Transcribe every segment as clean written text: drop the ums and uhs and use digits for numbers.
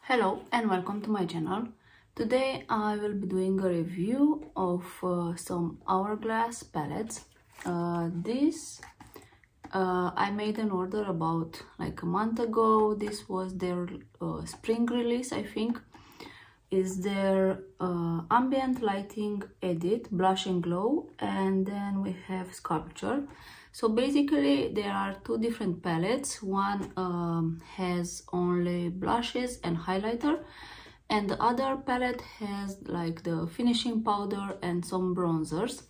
Hello and welcome to my channel. Today I will be doing a review of some Hourglass palettes. I made an order about like a month ago. This was their spring release, I think. Is their ambient lighting edit, blush and glow, and then we have sculpture. So basically there are two different palettes. One has only blushes and highlighter, and the other palette has like the finishing powder and some bronzers.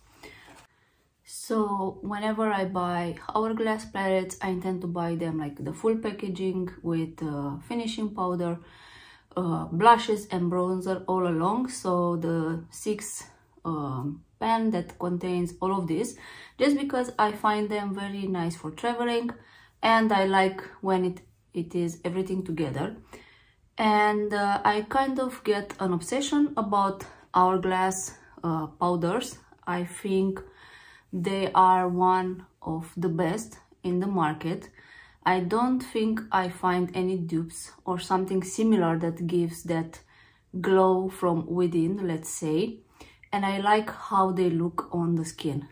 So whenever I buy Hourglass palettes, I intend to buy them like the full packaging with finishing powder, blushes and bronzer all along. So the 6 pan that contains all of this, just because I find them very nice for traveling, and I like when it is everything together. And I kind of get an obsession about Hourglass powders. I think they are one of the best in the market. I don't think I find any dupes or something similar that gives that glow from within, let's say. And I like how they look on the skin.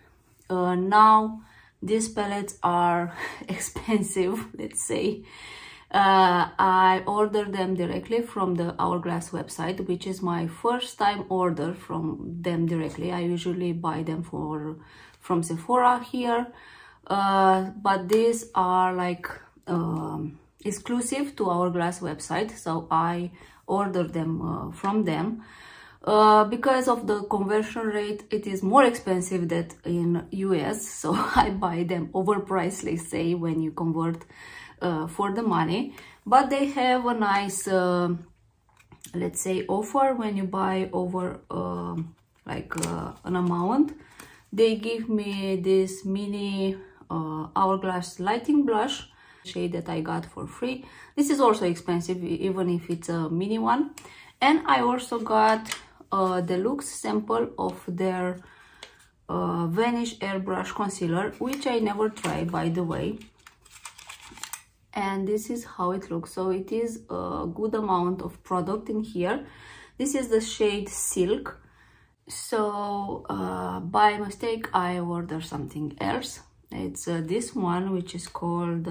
Now these palettes are expensive, let's say. I ordered them directly from the Hourglass website, which is my first time order from them directly. I usually buy them from Sephora here, but these are like exclusive to Hourglass website, so I ordered them from them. Because of the conversion rate, it is more expensive than in US, so I buy them overpriced, let's say, when you convert for the money. But they have a nice, let's say, offer when you buy over an amount. They give me this mini Hourglass lighting blush shade that I got for free. This is also expensive, even if it's a mini one. And I also got a deluxe sample of their Vanish Airbrush Concealer, which I never tried, by the way. And this is how it looks. So it is a good amount of product in here. This is the shade Silk. So by mistake I ordered something else. It's this one, which is called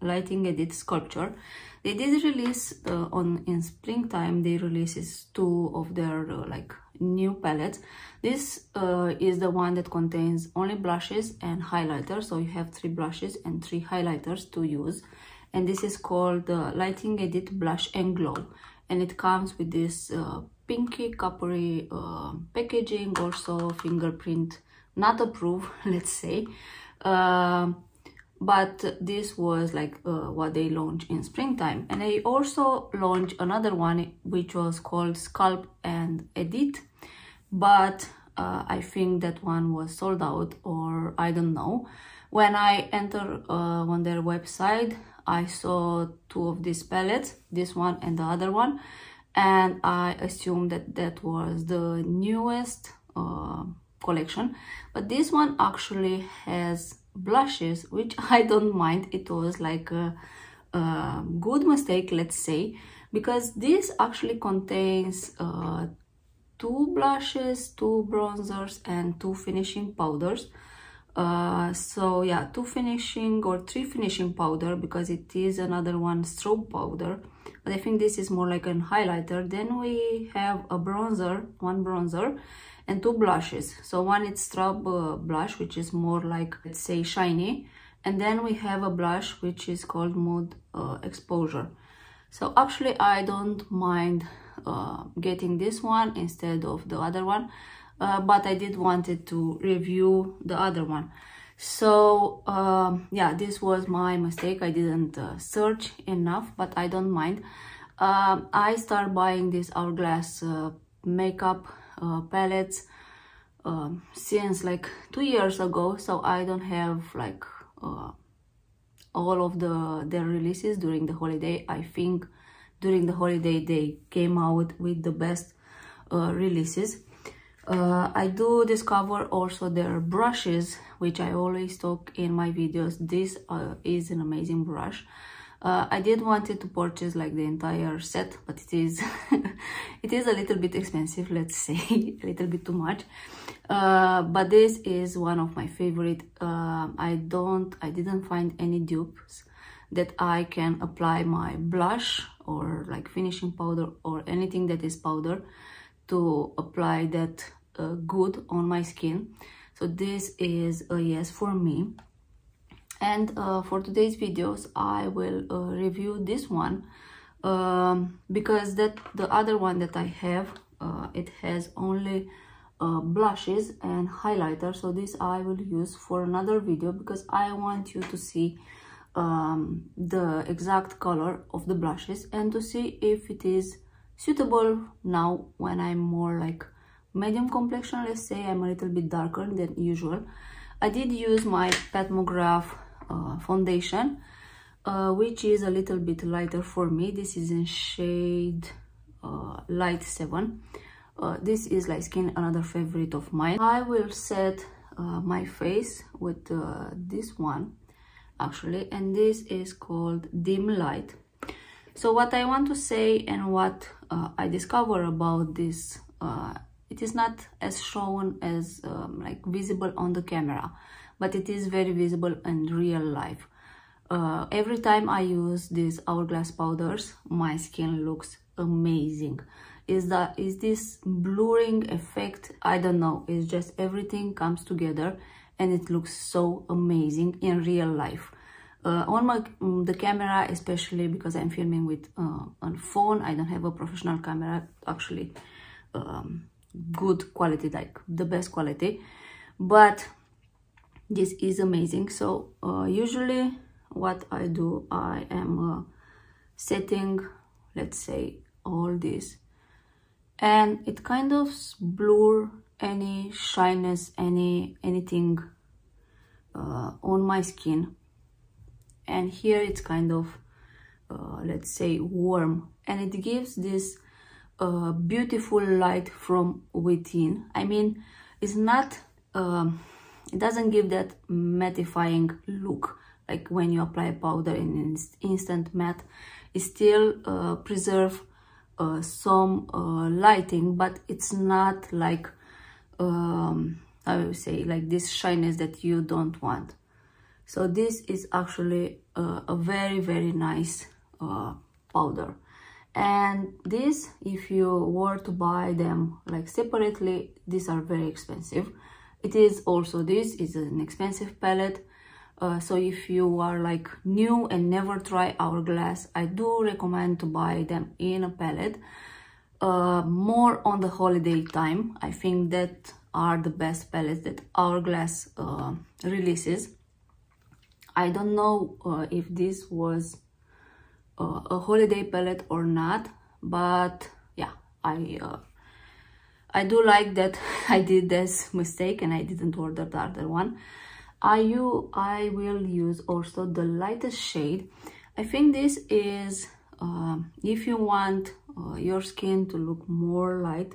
Lighting Edit Sculpture. They did release in springtime. They releases 2 of their like new palettes. This is the one that contains only blushes and highlighters. So you have 3 blushes and 3 highlighters to use. And this is called Lighting Edit Blush and Glow. And it comes with this pinky coppery packaging, also fingerprint not approved, let's say. But this was like what they launched in springtime. And they also launched another one which was called Sculpt and Edit, but I think that one was sold out, or I don't know. When I entered on their website, I saw 2 of these palettes, this one and the other one, and I assumed that that was the newest collection. But this one actually has blushes, which I don't mind. It was like a good mistake, let's say, because this actually contains 2 blushes, 2 bronzers and 2 finishing powders. So yeah, 2 finishing or 3 finishing powder, because it is another one strobe powder, but I think this is more like a highlighter. Then we have a bronzer, 1 bronzer and 2 blushes. So one is strobe blush, which is more like, let's say, shiny, and then we have a blush which is called Mood Exposure. So actually I don't mind getting this one instead of the other one, but I did wanted to review the other one. So yeah, this was my mistake. I didn't search enough, but I don't mind. I start buying this Hourglass makeup palettes since like 2 years ago, so I don't have like all of their releases during the holiday. I think during the holiday they came out with the best releases. I do discover also their brushes, which I always talk in my videos. This is an amazing brush. I did wanted to purchase like the entire set, but it is it is a little bit expensive, let's say, a little bit too much. But this is one of my favorite. I didn't find any dupes that I can apply my blush or like finishing powder or anything that is powder to apply that good on my skin. So this is a yes for me. And for today's videos I will review this one because the other one that I have, it has only blushes and highlighter. So this I will use for another video because I want you to see the exact color of the blushes and to see if it is suitable now when I'm more like medium complexion. Let's say I'm a little bit darker than usual. I did use my Patmograph foundation, which is a little bit lighter for me. This is in shade light 7. This is light skin, another favorite of mine. I will set my face with this one actually, and this is called Dim Light. So what I want to say and what I discover about this, it is not as shown as like visible on the camera, but it is very visible in real life. Every time I use these Hourglass powders, my skin looks amazing. Is this blurring effect? I don't know. It's just everything comes together and it looks so amazing in real life. On the camera, especially because I'm filming with on phone, I don't have a professional camera, actually good quality, like the best quality, but this is amazing. So usually what I do, I am setting, let's say, all this, and it kind of blur any shyness, anything on my skin. And here it's kind of let's say warm, and it gives this beautiful light from within. I mean, it's not it doesn't give that mattifying look like when you apply powder in instant matte. It still preserve some lighting, but it's not like I would say like this shyness that you don't want. So this is actually a very nice powder. And this, if you were to buy them like separately, these are very expensive. It is also, this is an expensive palette. So if you are like new and never try Hourglass, I do recommend to buy them in a palette. More on the holiday time. I think that are the best palettes that Hourglass releases. I don't know if this was a holiday palette or not, but yeah, I do like that I did this mistake and I didn't order the other one. I will use also the lightest shade. I think this is if you want your skin to look more light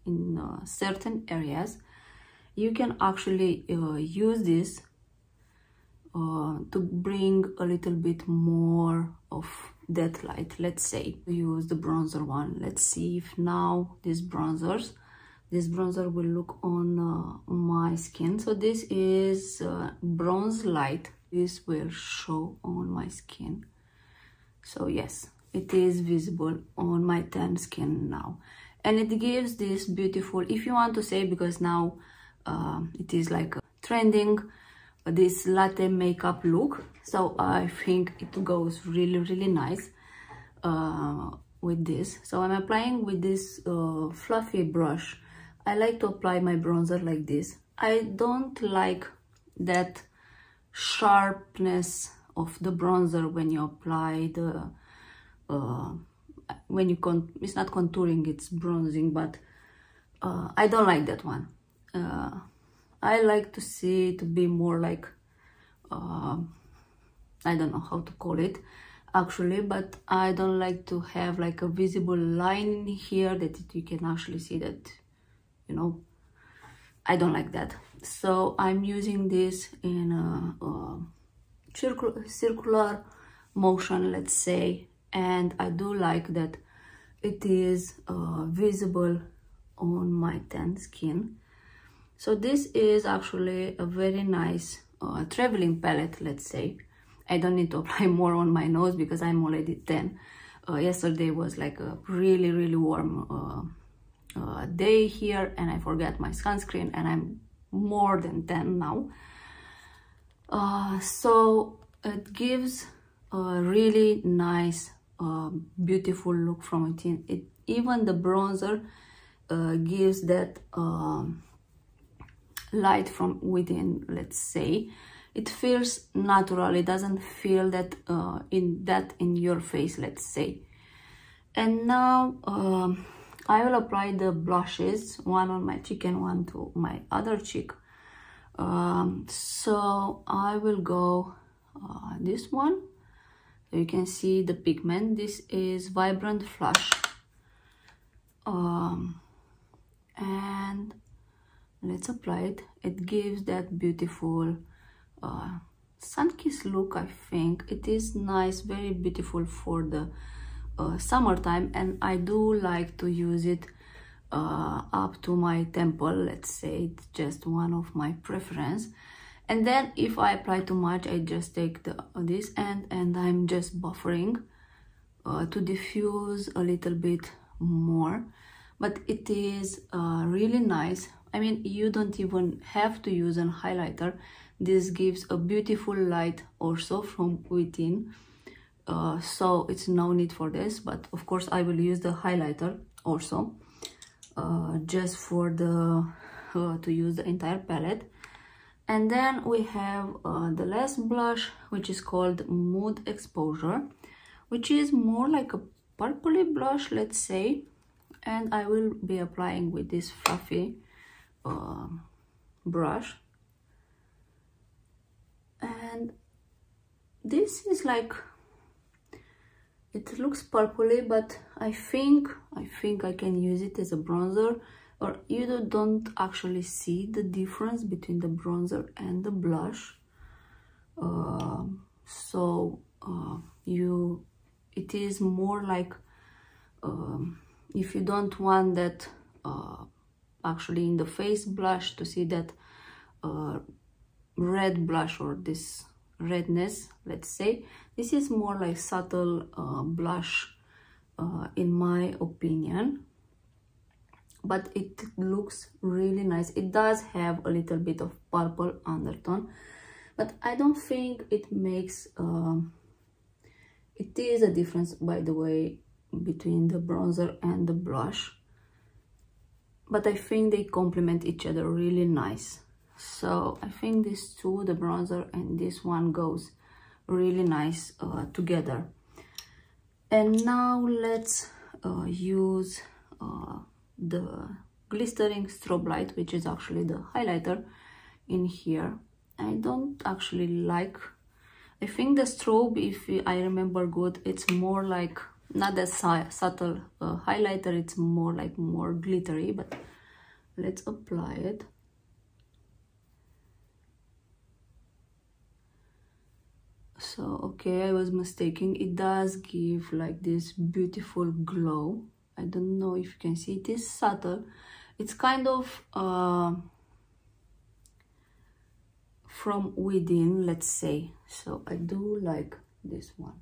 in certain areas, you can actually use this to bring a little bit more of that light. Let's say use the bronzer one. Let's see if now this bronzer will look on my skin. So this is bronze light. This will show on my skin. So yes, it is visible on my tan skin now, and it gives this beautiful, if you want to say, because now it is like trending, this latte makeup look. So I think it goes really nice with this. So I'm applying with this fluffy brush. I like to apply my bronzer like this. I don't like that sharpness of the bronzer when you apply the it's not contouring, it's bronzing, but I don't like that one. I like to see it to be more like I don't know how to call it actually, but I don't like to have like a visible line here that you can actually see that, you know, I don't like that. So I'm using this in a circular motion, let's say, and I do like that it is visible on my tan skin. So this is actually a very nice traveling palette, let's say. I don't need to apply more on my nose because I'm already tan. Yesterday was like a really warm day here, and I forgot my sunscreen, and I'm more than tan now. So it gives a really nice beautiful look from within. Even the bronzer gives that light from within, let's say. It feels natural. It doesn't feel that in your face, let's say. And now I will apply the blushes, one on my cheek and one to my other cheek. So I will go this one. So you can see the pigment. This is Vibrant Flush. And let's apply it. It gives that beautiful sun-kissed look, I think. It is nice, very beautiful for the summertime, and I do like to use it up to my temple, let's say. It's just one of my preference. And then if I apply too much, I just take this end and I'm just buffering to diffuse a little bit more. But it is really nice. I mean, you don't even have to use a highlighter. This gives a beautiful light also from within. So it's no need for this, but of course I will use the highlighter also, just for the to use the entire palette. And then we have the last blush, which is called Mood Exposure, which is more like a purpley blush, let's say. And I will be applying with this fluffy brush. And this is like, it looks purpley, but I think I can use it as a bronzer, or you don't actually see the difference between the bronzer and the blush. It is more like, if you don't want that actually in the face blush to see that red blush or this redness, let's say, this is more like subtle blush in my opinion, but it looks really nice. It does have a little bit of purple undertone, but I don't think it makes it is a difference, by the way, between the bronzer and the blush, but I think they complement each other really nice. So I think these two, the bronzer and this one, goes really nice together. And now let's use the glistering strobe light, which is actually the highlighter in here. I don't actually like, I think the strobe, if I remember good, it's more like not that subtle highlighter, it's more like more glittery, but let's apply it. So okay, I was mistaken, it does give like this beautiful glow. I don't know if you can see, it is subtle. It's kind of from within, let's say. So I do like this one.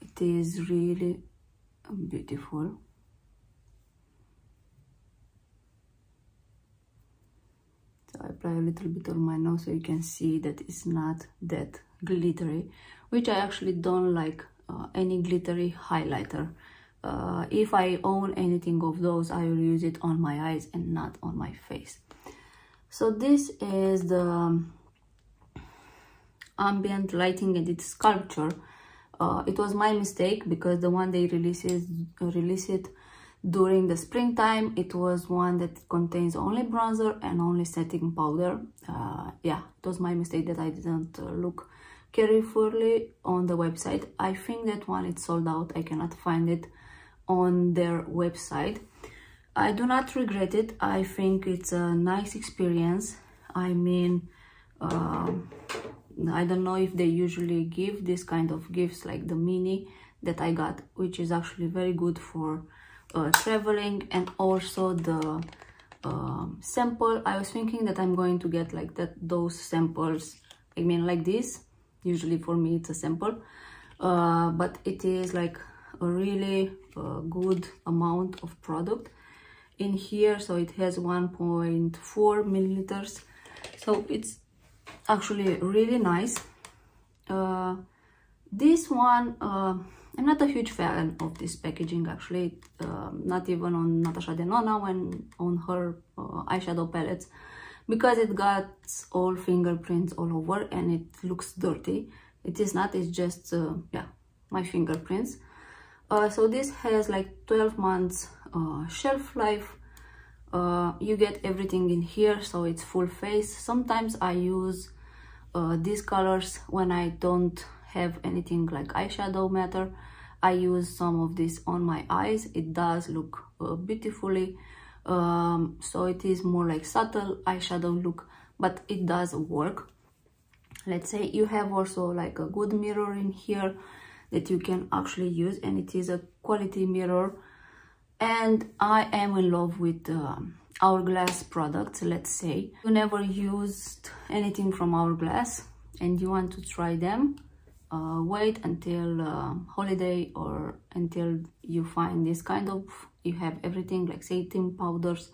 It is really beautiful. So I apply a little bit on my nose so you can see that it's not that glittery, which I actually don't like any glittery highlighter. If I own anything of those, I will use it on my eyes and not on my face. So this is the ambient lighting and its sculpture. It was my mistake because the one they release it during the springtime, it was one that contains only bronzer and only setting powder. Yeah, it was my mistake that I didn't look carefully on the website. I think that one is sold out. I cannot find it on their website. I do not regret it. I think it's a nice experience. I mean, I don't know if they usually give this kind of gifts like the mini that I got, which is actually very good for traveling. And also the sample, I was thinking that I'm going to get like those samples, I mean like this. Usually for me it's a sample, but it is like a really good amount of product in here. So it has 1.4 milliliters, so it's actually really nice. This one, I'm not a huge fan of this packaging actually, not even on Natasha Denona, when on her eyeshadow palettes, because it got all fingerprints all over and it looks dirty. It is not, it's just yeah, my fingerprints. So this has like 12 months shelf life. You get everything in here, so it's full face. Sometimes I use these colors when I don't have anything like eyeshadow matter. I use some of this on my eyes. It does look beautifully. So it is more like subtle eyeshadow look, but it does work. Let's say you have also like a good mirror in here that you can actually use, and it is a quality mirror. And I am in love with Hourglass products. Let's say you never used anything from Hourglass and you want to try them, wait until holiday or until you find this kind of, you have everything like setting powders,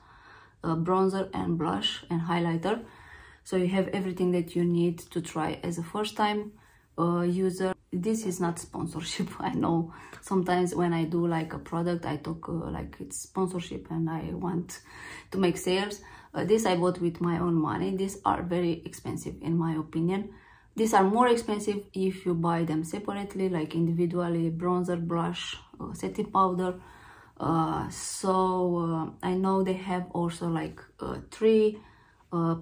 bronzer and blush and highlighter. So you have everything that you need to try as a first time user. This is not sponsorship. I know sometimes when I do like a product, I talk like it's sponsorship and I want to make sales. This I bought with my own money. These are very expensive in my opinion. These are more expensive if you buy them separately, like individually, bronzer, blush, setting powder. I know they have also like 3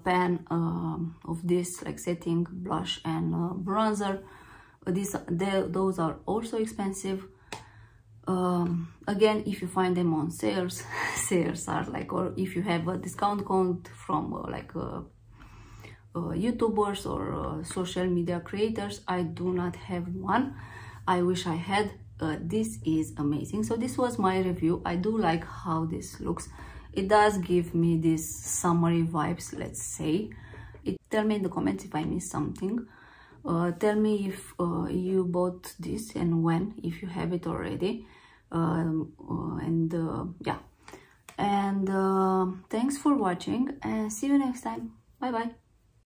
pan of this, like setting, blush and bronzer. Those are also expensive. Again, if you find them on sales, sales are like, or if you have a discount code from YouTubers or social media creators. I do not have one. I wish I had. This is amazing. So this was my review. I do like how this looks. It does give me these summery vibes, let's say. Tell me in the comments if I missed something. Tell me if you bought this and when, if you have it already. Yeah. And thanks for watching and see you next time. Bye bye.